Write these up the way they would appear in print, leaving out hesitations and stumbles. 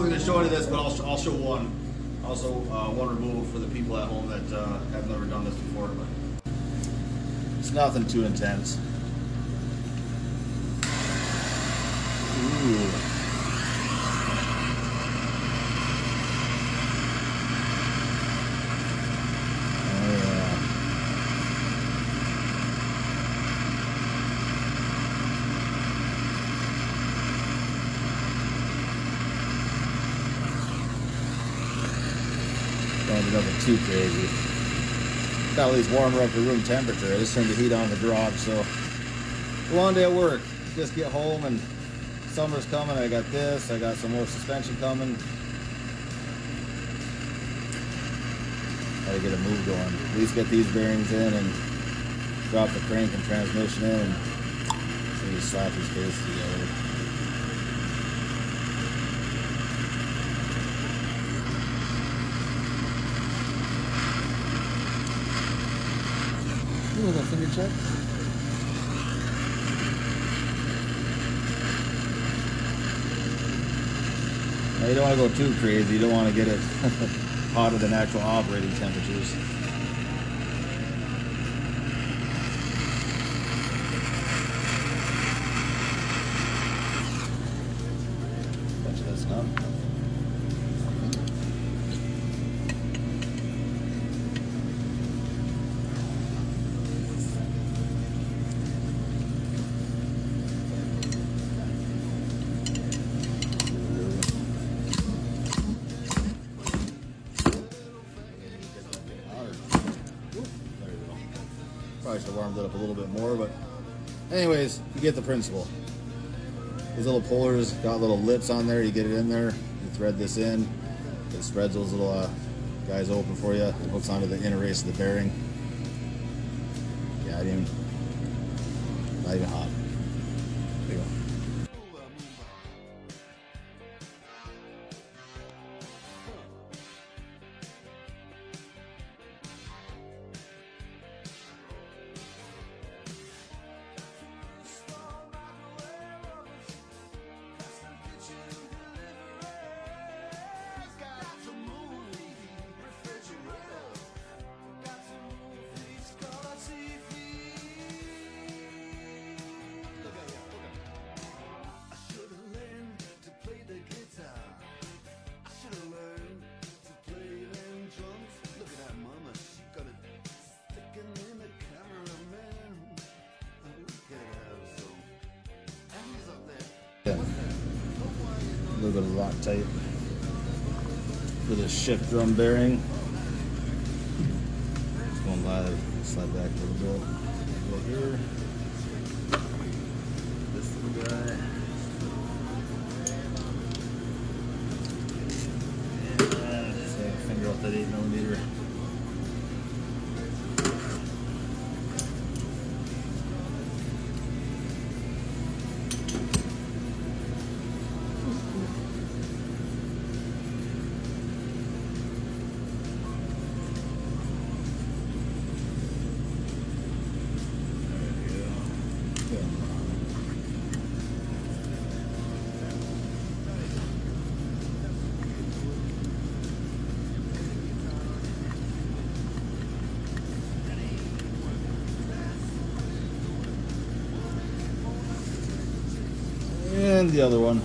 wasn't going to show any of this, but I'll show one. Also, one removal for the people at home that have never done this before. But it's nothing too intense. Ooh. Don't get nothing too crazy. Got at least warmer up to room temperature. I just turned the heat on in the garage, so long day at work. Just get home and summer's coming. I got this. I got some more suspension coming. Gotta get a move going. At least get these bearings in and drop the crank and transmission in and maybe slap these cases together. Ooh, that finger check. Now you don't want to go too crazy. You don't want to get it hotter than actual operating temperatures. Bunch of this up. Probably should have warmed it up a little bit more, but anyways, you get the principle. These little pullers got little lips on there. You get it in there, you thread this in, it spreads those little guys open for you. It hooks onto the inner race of the bearing. Yeah, not even hot. There you go. Yeah. A little bit of Loctite for the shift drum bearing. It's going live, slide back a little bit. Right here. This little guy. And take a finger off that 8mm. And the other one.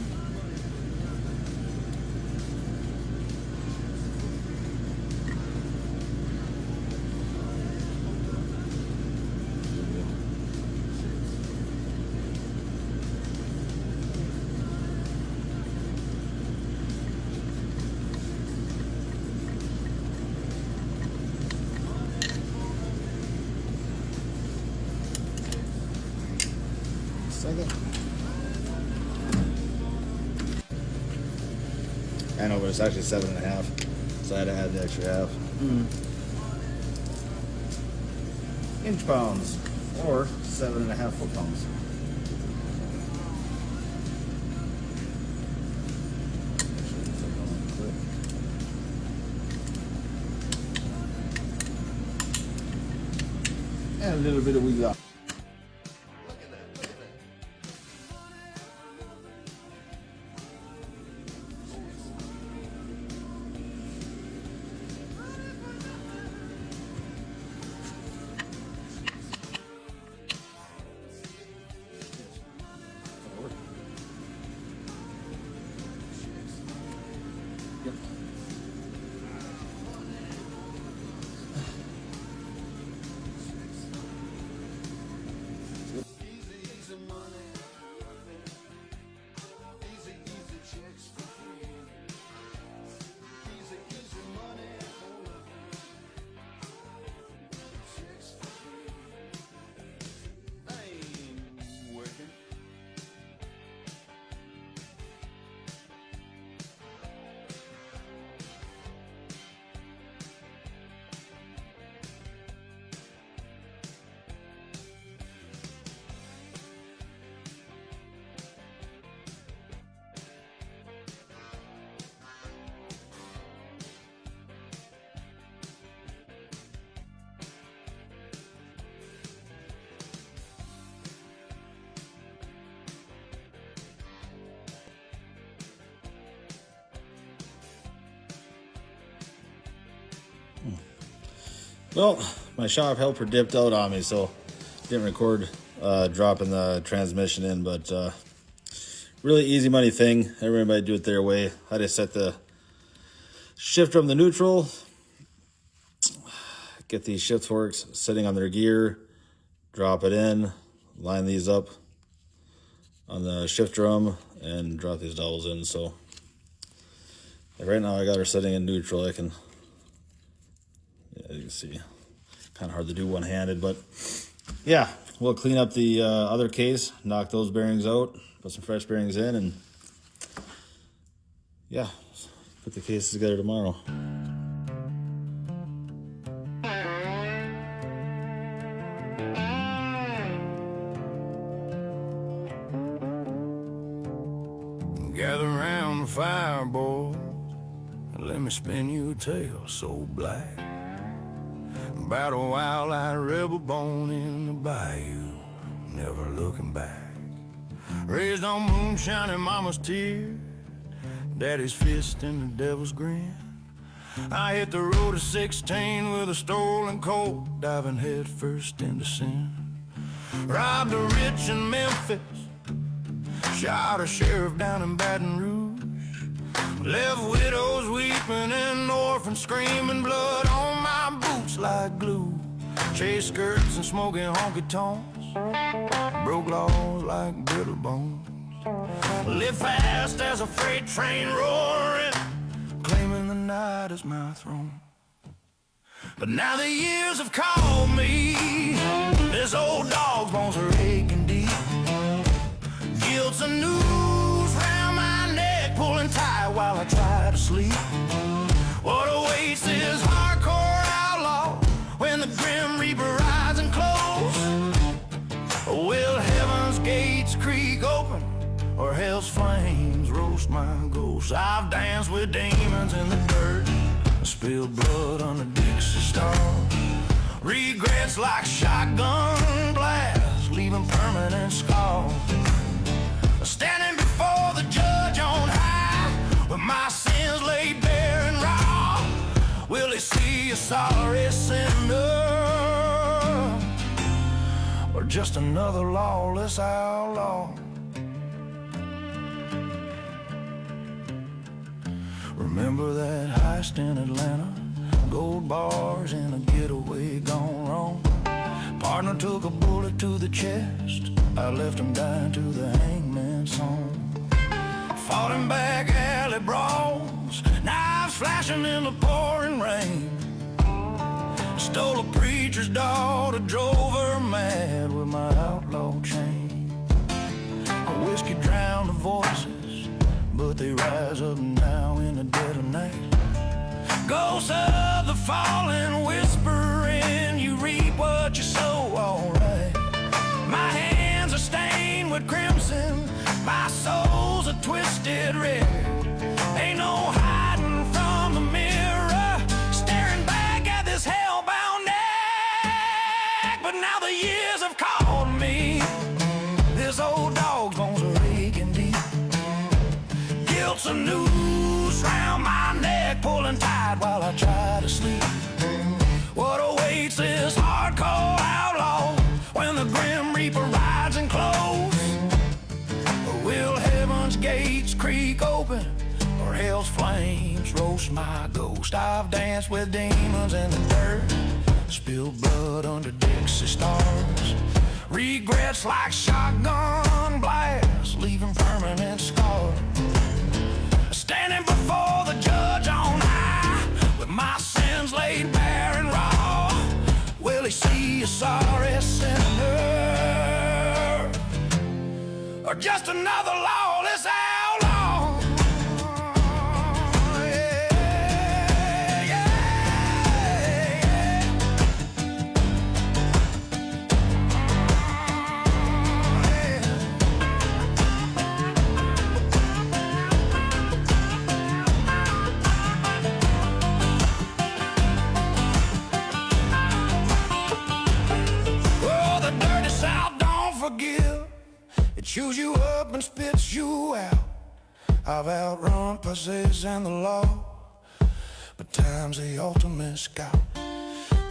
Second. I know, but it's actually 7.5, so I had to add the extra half. Inch pounds, or 7.5 foot pounds. And a little bit of wiggle out. Well, my shop helper dipped out on me, so didn't record dropping the transmission in, but really easy money thing. Everybody do it their way. I just set the shifter from the neutral, get these shift forks sitting on their gear, drop it in, line these up on the shift drum, and drop these dowels in. So like right now I got her sitting in neutral. I can, yeah, you can see, kind of hard to do one-handed, but yeah, we'll clean up the other case, knock those bearings out, put some fresh bearings in, and yeah, put the cases together tomorrow. Gather round the fire, boys, and let me spin you a tale so black about a wild-eyed rebel born in the bayou, never looking back. Raised on moonshine and mama's tears, daddy's fist and the devil's grin. I hit the road at 16 with a stolen Colt, diving head first into sin. Robbed a rich in Memphis, shot a sheriff down in Baton Rouge, left widows weeping and orphans screaming, blood on my boots like glue. Chased skirts and smoking honky-tonks, broke laws like brittle bones. Lived fast as a freight train roaring, claiming the night as my throne. But now the years have called me, this old dog's bones are aching deep. Guilt's a noose round my neck, pulling tight while I try to sleep. What awaits this hardcore outlaw when the grim reaper rides and close? Will heaven's gates creak open, or hell's flames roast my ghost? I've danced with demons in the dirt, spilled blood on the Dixie stars. Regrets like shotgun blasts, leaving permanent scars. Standing before the judge on high, with my sins laid bare and raw, will he see a sorry sinner, or just another lawless outlaw? Remember that heist in Atlanta, gold bars in a getaway gone wrong. Partner took a bullet to the chest, I left him dying to the hangman's song. Fought him back alley brawls, knives flashing in the pouring rain. Stole a preacher's daughter, drove her mad with my outlaw chain. Whiskey drowned the voices, but they rise up now in the dead of night. Ghosts of the fallen whispering, you reap what you sow, alright. My hands are stained with crimson, my soul's a twisted red. Ain't no hiding from the mirror, staring back at this hellbound neck. But now the years have called me, this old dog's bones are aching deep. Guilt's a noose round my neck, pulling tight while I try to sleep. What awaits this hardcore outlaw when the grim reaper rides and close? Will heaven's gates creak open, or hell's flames roast my ghost? I've danced with demons in the dirt, spilled blood under Dixie stars. Regrets like shotgun blasts, leaving permanent scars. Standing before the judge on high, with my sins laid bare and raw, will he see a sorry sinner, or just another lawless outlaw? Yeah, yeah, yeah. Well, the dirty South don't forgive, it chews you up and spits you out. I've outrun possess and the law, but time's the ultimate scout.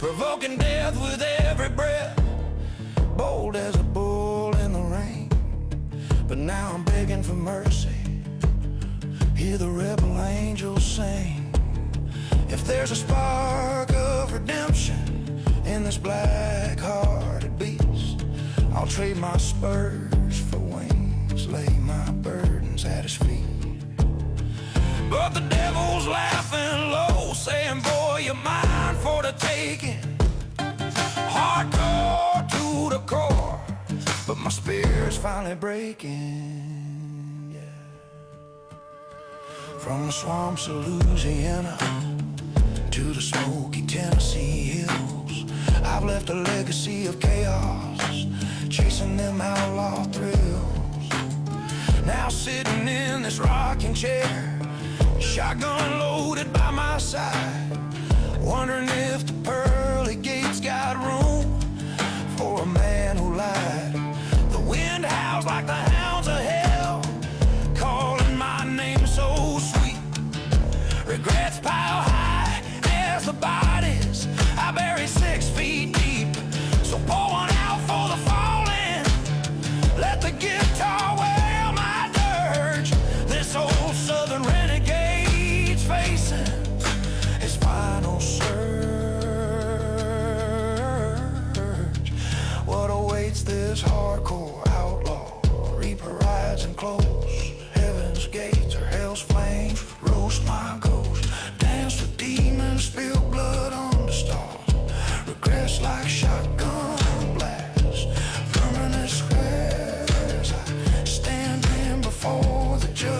provoking death with every breath, bold as a bull in the rain. But now I'm begging for mercy, hear the rebel angels sing. If there's a spark of redemption in this black-hearted beast, I'll trade my spurs for wings, lay my burdens at his feet. But the devil's laughing low, saying, boy, you're mine for the taking. Hardcore to the core, but my spirit's finally breaking, yeah. From the swamps of Louisiana to the smoky Tennessee hills, I've left a legacy of chaos, chasing them outlaw thrills. Now sitting in this rocking chair, shotgun loaded by my side, wondering if the pearly gates got room for a man who lied. The wind howls like the hounds of hell, calling my name so sweet. Regrets pile high as the bodies I bury 6 feet deep. So pour one out for the fallen, let the guitar wail my dirge. This old southern renegade's facing his final surge. What awaits this hardcore outlaw? Reaper rides and close, heaven's gates or hell's flames roast my ghost. Dance with demons, spill blood on the stars. Regrets like shotgun blasts, permanent squares. I stand in before the judge.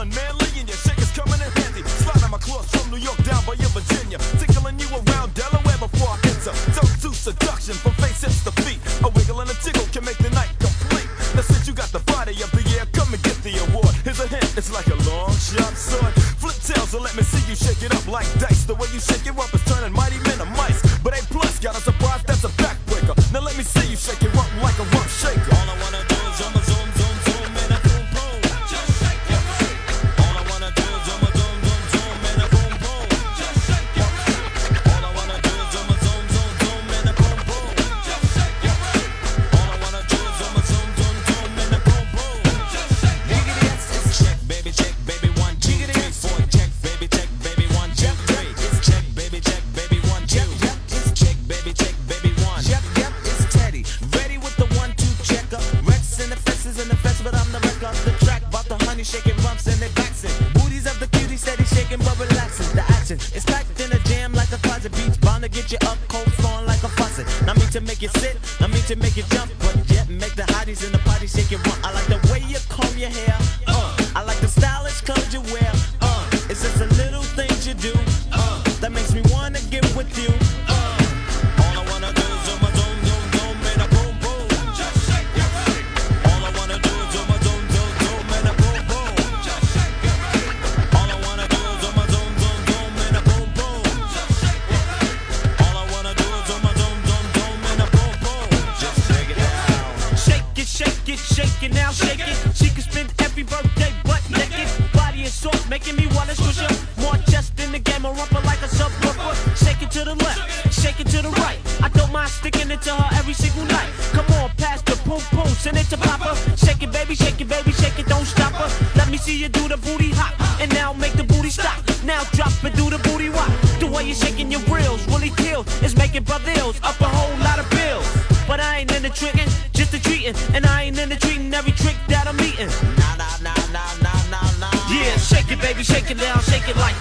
feeling manly and your shake is coming in handy. Sliding my claws from New York down by your Virginia, tickling you around Delaware before I enter. Don't do seduction from face hips to feet. A wiggle and a jiggle can make the night complete. Now since you got the body of the year, come and get the award. Here's a hint, it's like a long sharp sword. Flip tails and let me see you shake it up like dice. The way you shake it up is turning mighty men to mice. But A plus got a surprise, that's a backbreaker. Now let me see you shake it up like a rump shaker. All I wanna do is zoom, zoom, zoom, zoom, and a boom, boom. Just shake your body. All I wanna do is zoom, zoom, zoom, zoom, and a boom, boom. Just shake your body. All I wanna do is zoom, zoom, zoom, zoom, and a boom, boom. Just shake your body. All I wanna do is zoom, zoom, zoom, zoom, and a boom, boom. Just shake your body. Check, baby, 1, 2, 3, 4. Check, baby, 1, 2, 3. Check, baby, 1, 2. Check, baby, 1. Yep, it's Teddy. Ready with the 1, 2 checker. Rex in the fences in the fence, but I'm the wreck off the track. Bought the honey shaking rumps and they backs it. Booties of the cutie steady shaking but relaxing. The action is packed in a jam like a closet beach. Bound to get you up cold flowing like a faucet. Not me to make you sit, not me to make you jump, but yet make the hotties in the party shake it rump. I like the way you comb your hair. I like the stylish clothes you wear. It's just the little things you do that makes me wanna get with you. All I wanna do is zoom, zoom, zoom, zoom, and a boom, boom. Just shake your body. All I wanna do is zoom, zoom, zoom, zoom, and a boom, boom. Just shake your body. All I wanna do is zoom, zoom, zoom, zoom, and a boom, boom. Just shake your body. All I wanna do is zoom, zoom, zoom, zoom, and a boom, boom. Just break it down. Shake it now, shake it. She can spend every birthday butt naked. Body is soft, making me wanna squish her. More chest in the game, a rumper like a subwoofer. Shake it to the left, shake it to the right. I don't mind sticking it to her every single night. Come on, pass the boom boom, send it to Papa. Shake it, baby, shake it, don't stop her. Let me see you do the booty hop, and now make the booty stop. Now drop it, do the booty rock. The way you're shaking your grills really kills. It's making brothers up a whole lot of bills. But I ain't into tricking, just the treating. And I ain't into treating every trick that I'm eating. Nah. Yeah, shake it, baby, shake it down, shake it like